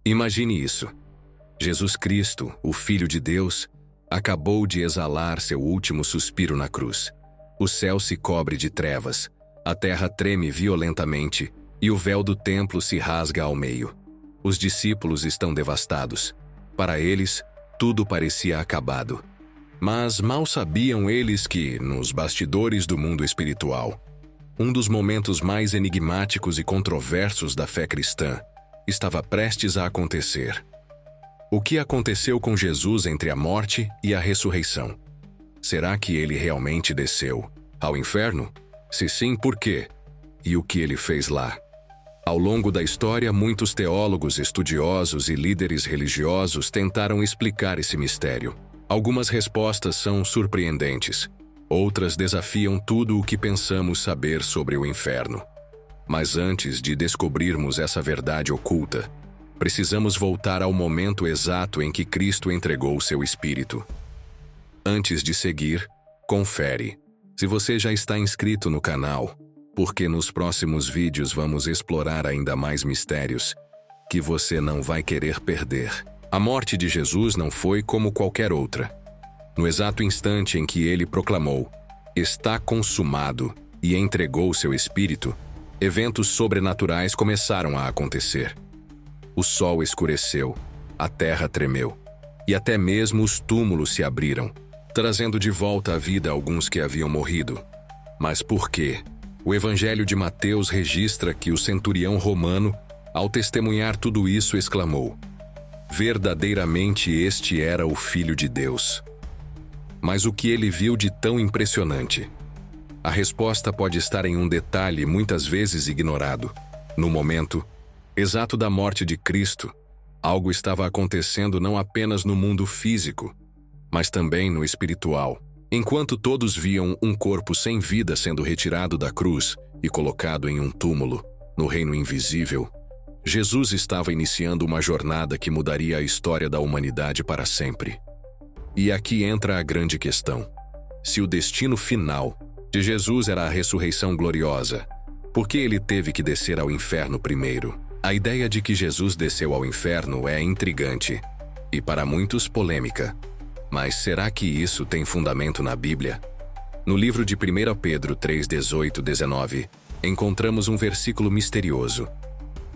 Imagine isso. Jesus Cristo, o Filho de Deus, acabou de exalar seu último suspiro na cruz. O céu se cobre de trevas, a terra treme violentamente e o véu do templo se rasga ao meio. Os discípulos estão devastados. Para eles, tudo parecia acabado. Mas mal sabiam eles que, nos bastidores do mundo espiritual, um dos momentos mais enigmáticos e controversos da fé cristã estava prestes a acontecer. O que aconteceu com Jesus entre a morte e a ressurreição? Será que ele realmente desceu ao inferno? Se sim, por quê? E o que ele fez lá? Ao longo da história, muitos teólogos, estudiosos e líderes religiosos tentaram explicar esse mistério. Algumas respostas são surpreendentes, outras desafiam tudo o que pensamos saber sobre o inferno. Mas antes de descobrirmos essa verdade oculta, precisamos voltar ao momento exato em que Cristo entregou seu Espírito. Antes de seguir, confere se você já está inscrito no canal, porque nos próximos vídeos vamos explorar ainda mais mistérios que você não vai querer perder. A morte de Jesus não foi como qualquer outra. No exato instante em que ele proclamou, "Está consumado", e entregou seu Espírito, eventos sobrenaturais começaram a acontecer. O sol escureceu, a terra tremeu, e até mesmo os túmulos se abriram, trazendo de volta à vida alguns que haviam morrido. Mas por quê? O Evangelho de Mateus registra que o centurião romano, ao testemunhar tudo isso, exclamou: "Verdadeiramente este era o Filho de Deus." Mas o que ele viu de tão impressionante? A resposta pode estar em um detalhe muitas vezes ignorado. No momento exato da morte de Cristo, algo estava acontecendo não apenas no mundo físico, mas também no espiritual. Enquanto todos viam um corpo sem vida sendo retirado da cruz e colocado em um túmulo, no reino invisível, Jesus estava iniciando uma jornada que mudaria a história da humanidade para sempre. E aqui entra a grande questão. Se o destino final de Jesus era a ressurreição gloriosa, por que ele teve que descer ao inferno primeiro? A ideia de que Jesus desceu ao inferno é intrigante e, para muitos, polêmica. Mas será que isso tem fundamento na Bíblia? No livro de 1 Pedro 3:18-19, encontramos um versículo misterioso.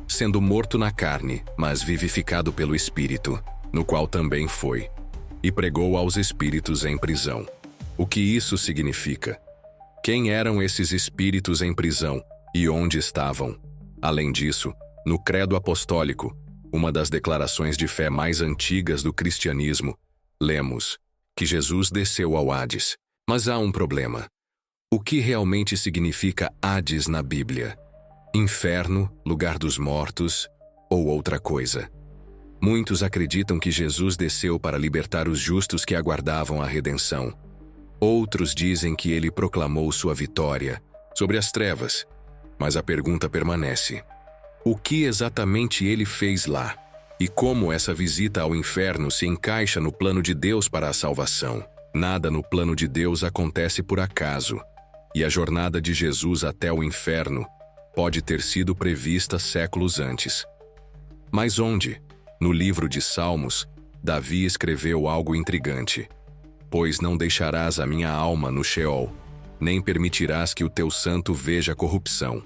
"Sendo morto na carne, mas vivificado pelo Espírito, no qual também foi, e pregou aos espíritos em prisão." O que isso significa? Quem eram esses espíritos em prisão e onde estavam? Além disso, no Credo Apostólico, uma das declarações de fé mais antigas do cristianismo, lemos que Jesus desceu ao Hades. Mas há um problema. O que realmente significa Hades na Bíblia? Inferno, lugar dos mortos ou outra coisa? Muitos acreditam que Jesus desceu para libertar os justos que aguardavam a redenção. Outros dizem que ele proclamou sua vitória sobre as trevas. Mas a pergunta permanece: o que exatamente ele fez lá? E como essa visita ao inferno se encaixa no plano de Deus para a salvação? Nada no plano de Deus acontece por acaso, e a jornada de Jesus até o inferno pode ter sido prevista séculos antes. Mas onde? No livro de Salmos, Davi escreveu algo intrigante: "Pois não deixarás a minha alma no Sheol, nem permitirás que o teu santo veja corrupção."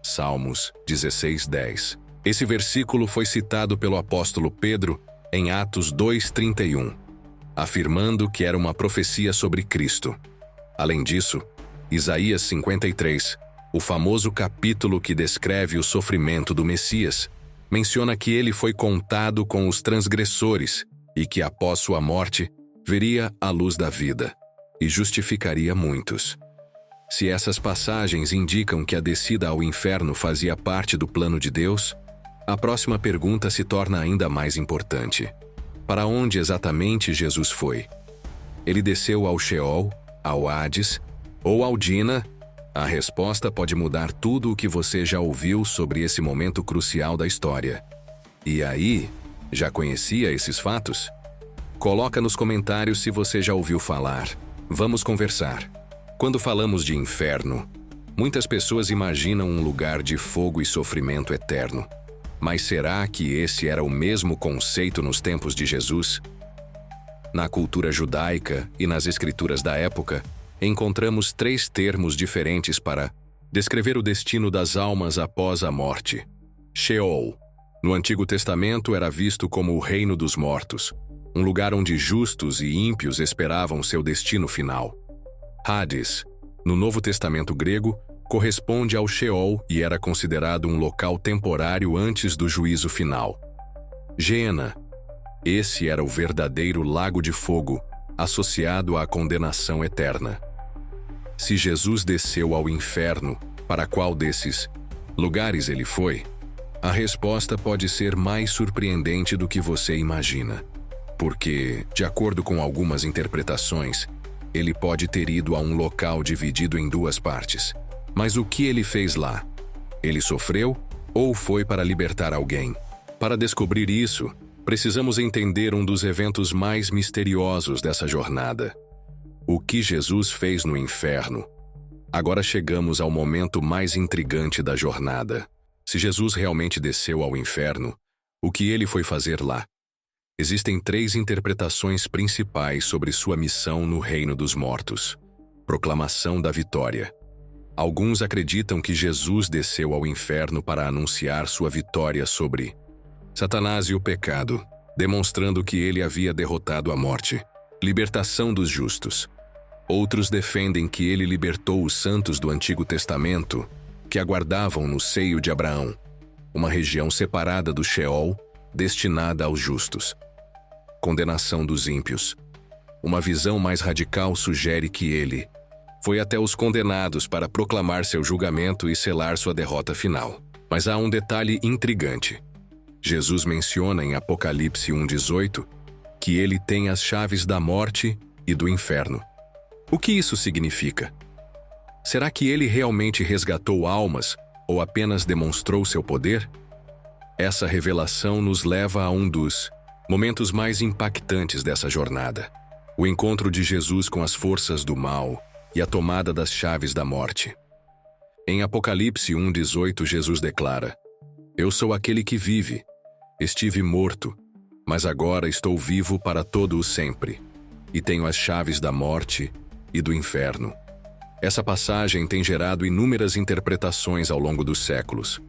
Salmos 16:10. Esse versículo foi citado pelo apóstolo Pedro em Atos 2:31, afirmando que era uma profecia sobre Cristo. Além disso, Isaías 53, o famoso capítulo que descreve o sofrimento do Messias, menciona que ele foi contado com os transgressores e que após sua morte veria a luz da vida e justificaria muitos. Se essas passagens indicam que a descida ao inferno fazia parte do plano de Deus, a próxima pergunta se torna ainda mais importante. Para onde exatamente Jesus foi? Ele desceu ao Sheol, ao Hades ou ao Dina? A resposta pode mudar tudo o que você já ouviu sobre esse momento crucial da história. E aí, já conhecia esses fatos? Coloca nos comentários se você já ouviu falar. Vamos conversar. Quando falamos de inferno, muitas pessoas imaginam um lugar de fogo e sofrimento eterno. Mas será que esse era o mesmo conceito nos tempos de Jesus? Na cultura judaica e nas escrituras da época, encontramos 3 termos diferentes para descrever o destino das almas após a morte. Sheol, no Antigo Testamento, era visto como o reino dos mortos, um lugar onde justos e ímpios esperavam seu destino final. Hades, no Novo Testamento grego, corresponde ao Sheol e era considerado um local temporário antes do juízo final. Geena, esse era o verdadeiro lago de fogo, associado à condenação eterna. Se Jesus desceu ao inferno, para qual desses lugares ele foi? A resposta pode ser mais surpreendente do que você imagina. Porque, de acordo com algumas interpretações, ele pode ter ido a um local dividido em 2 partes. Mas o que ele fez lá? Ele sofreu ou foi para libertar alguém? Para descobrir isso, precisamos entender um dos eventos mais misteriosos dessa jornada. O que Jesus fez no inferno? Agora chegamos ao momento mais intrigante da jornada. Se Jesus realmente desceu ao inferno, o que ele foi fazer lá? Existem 3 interpretações principais sobre sua missão no reino dos mortos. Proclamação da vitória. Alguns acreditam que Jesus desceu ao inferno para anunciar sua vitória sobre Satanás e o pecado, demonstrando que ele havia derrotado a morte. Libertação dos justos. Outros defendem que ele libertou os santos do Antigo Testamento, que aguardavam no seio de Abraão, uma região separada do Sheol, destinada aos justos. Condenação dos ímpios. Uma visão mais radical sugere que ele foi até os condenados para proclamar seu julgamento e selar sua derrota final. Mas há um detalhe intrigante. Jesus menciona em Apocalipse 1:18 que ele tem as chaves da morte e do inferno. O que isso significa? Será que ele realmente resgatou almas ou apenas demonstrou seu poder? Essa revelação nos leva a um dos momentos mais impactantes dessa jornada: o encontro de Jesus com as forças do mal e a tomada das chaves da morte. Em Apocalipse 1:18, Jesus declara: Eu sou aquele que vive. Estive morto, mas agora estou vivo para todo o sempre, e tenho as chaves da morte e do inferno. Essa passagem tem gerado inúmeras interpretações ao longo dos séculos.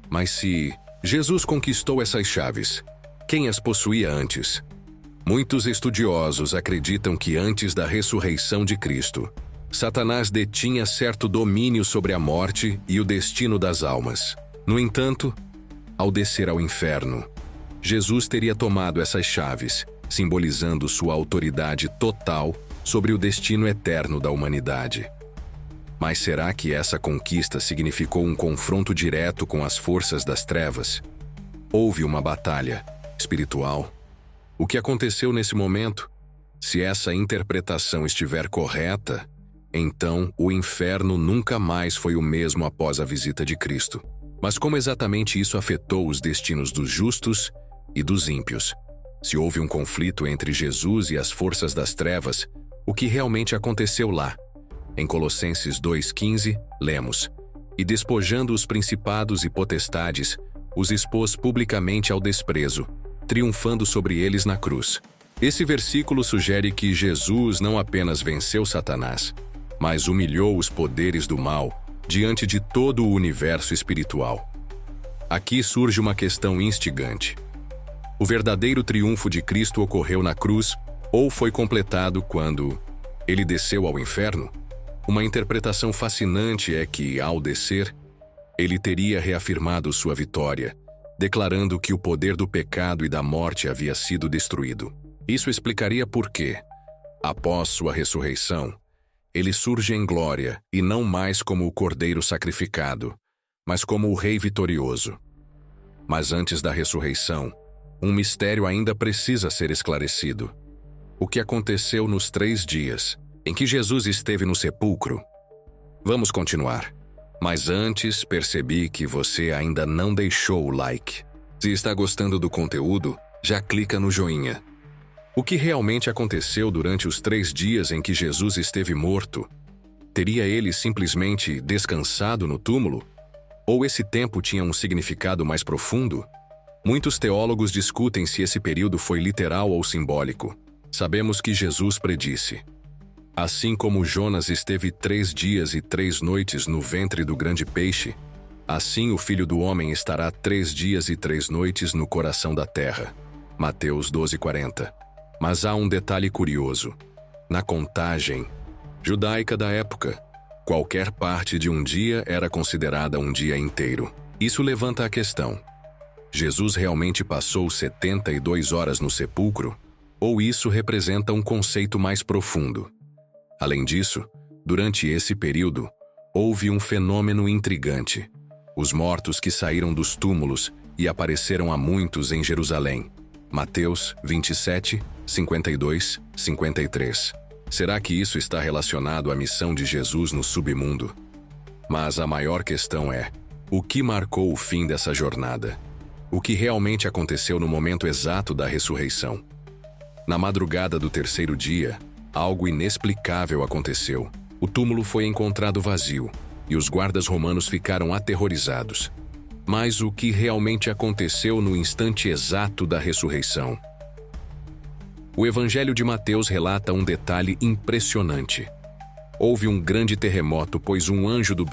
Mas se Jesus conquistou essas chaves, quem as possuía antes? Muitos estudiosos acreditam que antes da ressurreição de Cristo, Satanás detinha certo domínio sobre a morte e o destino das almas. No entanto, ao descer ao inferno, Jesus teria tomado essas chaves, simbolizando sua autoridade total sobre o destino eterno da humanidade. Mas será que essa conquista significou um confronto direto com as forças das trevas? Houve uma batalha espiritual? O que aconteceu nesse momento? Se essa interpretação estiver correta, então o inferno nunca mais foi o mesmo após a visita de Cristo. Mas como exatamente isso afetou os destinos dos justos e dos ímpios? Se houve um conflito entre Jesus e as forças das trevas, o que realmente aconteceu lá? Em Colossenses 2:15, lemos: E despojando os principados e potestades, os expôs publicamente ao desprezo, triunfando sobre eles na cruz. Esse versículo sugere que Jesus não apenas venceu Satanás, mas humilhou os poderes do mal diante de todo o universo espiritual. Aqui surge uma questão instigante. O verdadeiro triunfo de Cristo ocorreu na cruz ou foi completado quando ele desceu ao inferno? Uma interpretação fascinante é que, ao descer, ele teria reafirmado sua vitória, declarando que o poder do pecado e da morte havia sido destruído. Isso explicaria por que, após sua ressurreição, ele surge em glória e não mais como o cordeiro sacrificado, mas como o rei vitorioso. Mas antes da ressurreição, um mistério ainda precisa ser esclarecido. O que aconteceu nos 3 dias em que Jesus esteve no sepulcro? Vamos continuar. Mas antes, percebi que você ainda não deixou o like. Se está gostando do conteúdo, já clica no joinha. O que realmente aconteceu durante os 3 dias em que Jesus esteve morto? Teria ele simplesmente descansado no túmulo? Ou esse tempo tinha um significado mais profundo? Muitos teólogos discutem se esse período foi literal ou simbólico. Sabemos que Jesus predisse: assim como Jonas esteve 3 dias e 3 noites no ventre do grande peixe, assim o Filho do Homem estará 3 dias e 3 noites no coração da terra. Mateus 12:40. Mas há um detalhe curioso. Na contagem judaica da época, qualquer parte de um dia era considerada um dia inteiro. Isso levanta a questão: Jesus realmente passou 72 horas no sepulcro? Ou isso representa um conceito mais profundo? Além disso, durante esse período, houve um fenômeno intrigante: os mortos que saíram dos túmulos e apareceram a muitos em Jerusalém. Mateus 27, 52, 53. Será que isso está relacionado à missão de Jesus no submundo? Mas a maior questão é: o que marcou o fim dessa jornada? O que realmente aconteceu no momento exato da ressurreição? Na madrugada do 3º dia, algo inexplicável aconteceu. O túmulo foi encontrado vazio, e os guardas romanos ficaram aterrorizados. Mas o que realmente aconteceu no instante exato da ressurreição? O Evangelho de Mateus relata um detalhe impressionante. Houve um grande terremoto, pois um anjo do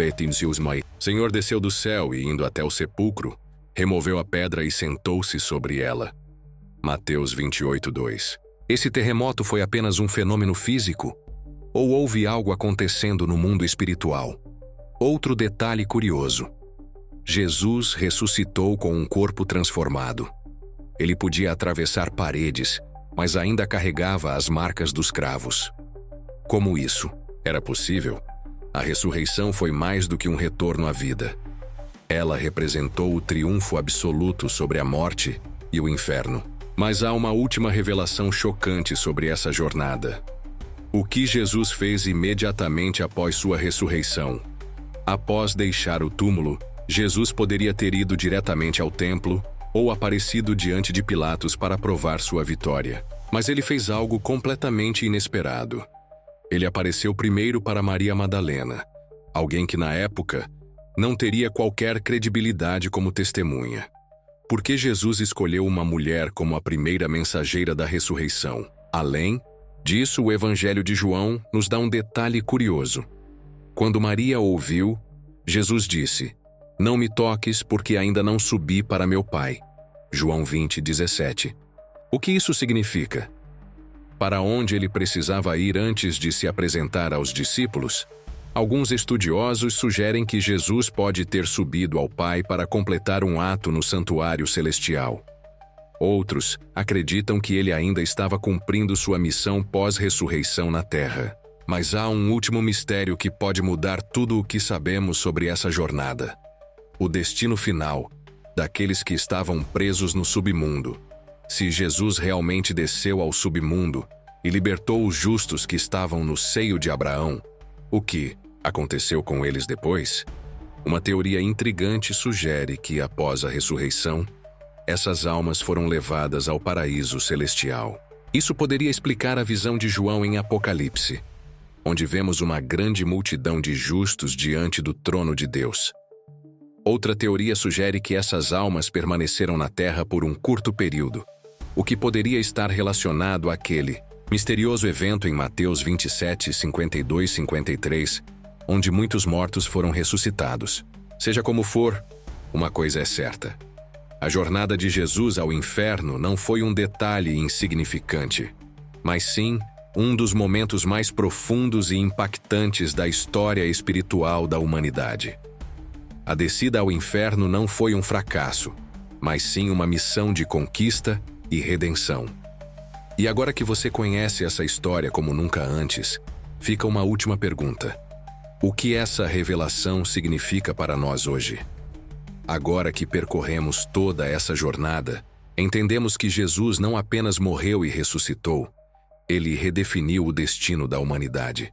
Senhor desceu do céu e, indo até o sepulcro, removeu a pedra e sentou-se sobre ela. Mateus 28:2. Esse terremoto foi apenas um fenômeno físico? Ou houve algo acontecendo no mundo espiritual? Outro detalhe curioso: Jesus ressuscitou com um corpo transformado. Ele podia atravessar paredes, mas ainda carregava as marcas dos cravos. Como isso era possível? A ressurreição foi mais do que um retorno à vida. Ela representou o triunfo absoluto sobre a morte e o inferno. Mas há uma última revelação chocante sobre essa jornada. O que Jesus fez imediatamente após sua ressurreição? Após deixar o túmulo, Jesus poderia ter ido diretamente ao templo ou aparecido diante de Pilatos para provar sua vitória. Mas ele fez algo completamente inesperado. Ele apareceu primeiro para Maria Madalena, alguém que na época não teria qualquer credibilidade como testemunha. Por que Jesus escolheu uma mulher como a primeira mensageira da ressurreição? Além disso, o Evangelho de João nos dá um detalhe curioso. Quando Maria ouviu, Jesus disse: não me toques, porque ainda não subi para meu Pai. João 20:17. O que isso significa? Para onde ele precisava ir antes de se apresentar aos discípulos? Alguns estudiosos sugerem que Jesus pode ter subido ao Pai para completar um ato no santuário celestial. Outros acreditam que ele ainda estava cumprindo sua missão pós-ressurreição na Terra. Mas há um último mistério que pode mudar tudo o que sabemos sobre essa jornada: o destino final daqueles que estavam presos no submundo. Se Jesus realmente desceu ao submundo e libertou os justos que estavam no seio de Abraão, o que aconteceu com eles depois? Uma teoria intrigante sugere que, após a ressurreição, essas almas foram levadas ao paraíso celestial. Isso poderia explicar a visão de João em Apocalipse, onde vemos uma grande multidão de justos diante do trono de Deus. Outra teoria sugere que essas almas permaneceram na Terra por um curto período, o que poderia estar relacionado àquele misterioso evento em Mateus 27, 52, 53, onde muitos mortos foram ressuscitados. Seja como for, uma coisa é certa: a jornada de Jesus ao inferno não foi um detalhe insignificante, mas sim um dos momentos mais profundos e impactantes da história espiritual da humanidade. A descida ao inferno não foi um fracasso, mas sim uma missão de conquista e redenção. E agora que você conhece essa história como nunca antes, fica uma última pergunta: o que essa revelação significa para nós hoje? Agora que percorremos toda essa jornada, entendemos que Jesus não apenas morreu e ressuscitou, ele redefiniu o destino da humanidade.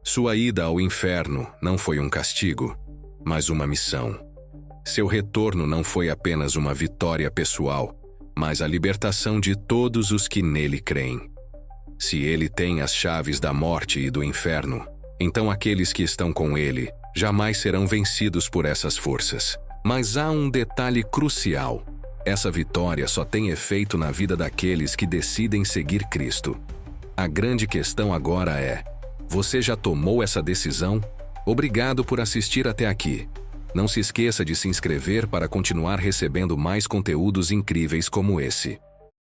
Sua ida ao inferno não foi um castigo, mas uma missão. Seu retorno não foi apenas uma vitória pessoal, mas a libertação de todos os que nele creem. Se ele tem as chaves da morte e do inferno, então aqueles que estão com ele jamais serão vencidos por essas forças. Mas há um detalhe crucial: Essa vitória só tem efeito na vida daqueles que decidem seguir Cristo. A grande questão agora é: você já tomou essa decisão? Obrigado por assistir até aqui. Não se esqueça de se inscrever para continuar recebendo mais conteúdos incríveis como esse.